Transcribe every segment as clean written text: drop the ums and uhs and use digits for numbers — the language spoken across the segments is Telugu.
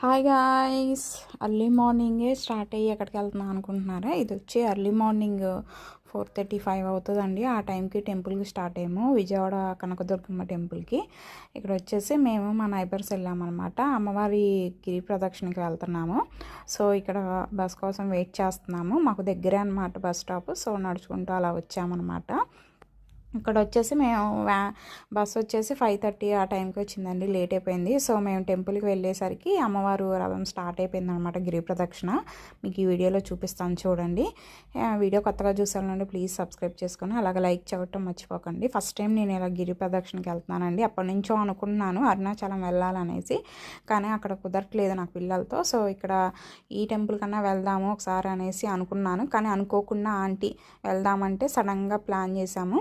హాయ్ గాయ్స్, అర్లీ మార్నింగే స్టార్ట్ అయ్యి ఎక్కడికి వెళ్తున్నాం అనుకుంటున్నారా? ఇది వచ్చి అర్లీ మార్నింగ్ 4:35 అవుతుందండి. ఆ టైంకి టెంపుల్కి స్టార్ట్ అయ్యాము, విజయవాడ కనకదుర్గమ్మ టెంపుల్కి. ఇక్కడ వచ్చేసి మేము మా నైబర్స్ వెళ్ళామన్నమాట. అమ్మవారి గిరి ప్రదక్షిణకి వెళ్తున్నాము. సో ఇక్కడ బస్ కోసం వెయిట్ చేస్తున్నాము. మాకు దగ్గరే అనమాట బస్ స్టాప్. సో నడుచుకుంటూ అలా వచ్చామన్నమాట. ఇక్కడ వచ్చేసి మేము బస్ వచ్చేసి 5:30 ఆ టైంకి వచ్చిందండి. లేట్ అయిపోయింది. సో మేము టెంపుల్కి వెళ్ళేసరికి అమ్మవారు రథం స్టార్ట్ అయిపోయింది అనమాట, గిరి ప్రదక్షిణ. మీకు ఈ వీడియోలో చూపిస్తాను చూడండి. వీడియో కొత్తగా చూసానండి, ప్లీజ్ సబ్స్క్రైబ్ చేసుకొని అలాగే లైక్ చేయటం మర్చిపోకండి. ఫస్ట్ టైం నేను ఇలా గిరి ప్రదక్షిణకి వెళ్తున్నానండి. అప్పటి నుంచో అనుకున్నాను అరుణాచలం వెళ్ళాలనేసి, కానీ అక్కడ కుదరట్లేదు నాకు పిల్లలతో. సో ఇక్కడ ఈ టెంపుల్ కన్నా వెళ్దాము ఒకసారి అనేసి అనుకున్నాను, కానీ అనుకోకుండా ఆంటీ వెళ్దామంటే సడన్గా ప్లాన్ చేశాము.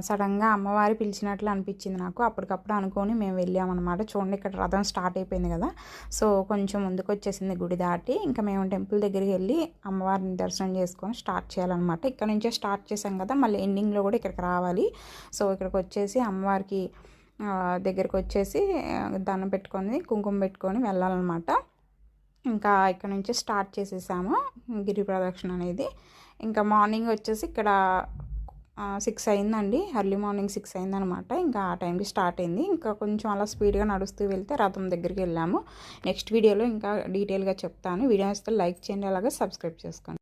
సడన్గా అమ్మవారి పిలిచినట్లు అనిపించింది నాకు. అప్పటికప్పుడు అనుకొని మేము వెళ్ళామన్నమాట. చూడండి, ఇక్కడ రథం స్టార్ట్ అయిపోయింది కదా. సో కొంచెం ముందుకు వచ్చేసింది గుడి దాటి. ఇంకా మేము టెంపుల్ దగ్గరికి వెళ్ళి అమ్మవారిని దర్శనం చేసుకొని స్టార్ట్ చేయాలన్నమాట. ఇక్కడ నుంచే స్టార్ట్ చేసాం కదా, మళ్ళీ ఎండింగ్లో కూడా ఇక్కడికి రావాలి. సో ఇక్కడికి వచ్చేసి అమ్మవారికి దగ్గరికి వచ్చేసి దండం పెట్టుకొని కుంకుమ పెట్టుకొని వెళ్ళాలన్నమాట. ఇంకా ఇక్కడ నుంచి స్టార్ట్ చేసేసాము గిరి ప్రదక్షిణ అనేది. ఇంకా మార్నింగ్ వచ్చేసి ఇక్కడ 6 అయిందండి. ఎర్లీ మార్నింగ్ 6 అయిందనమాట. ఇంకా ఆ టైంకి స్టార్ట్ అయింది. ఇంకా కొంచెం అలా స్పీడ్గా నడుస్తూ వెళ్తే రథం దగ్గరికి వెళ్ళాము. నెక్స్ట్ వీడియోలో ఇంకా డీటెయిల్గా చెప్తాను. వీడియో వస్తే లైక్ చేయండి, అలాగే సబ్స్క్రైబ్ చేసుకోండి.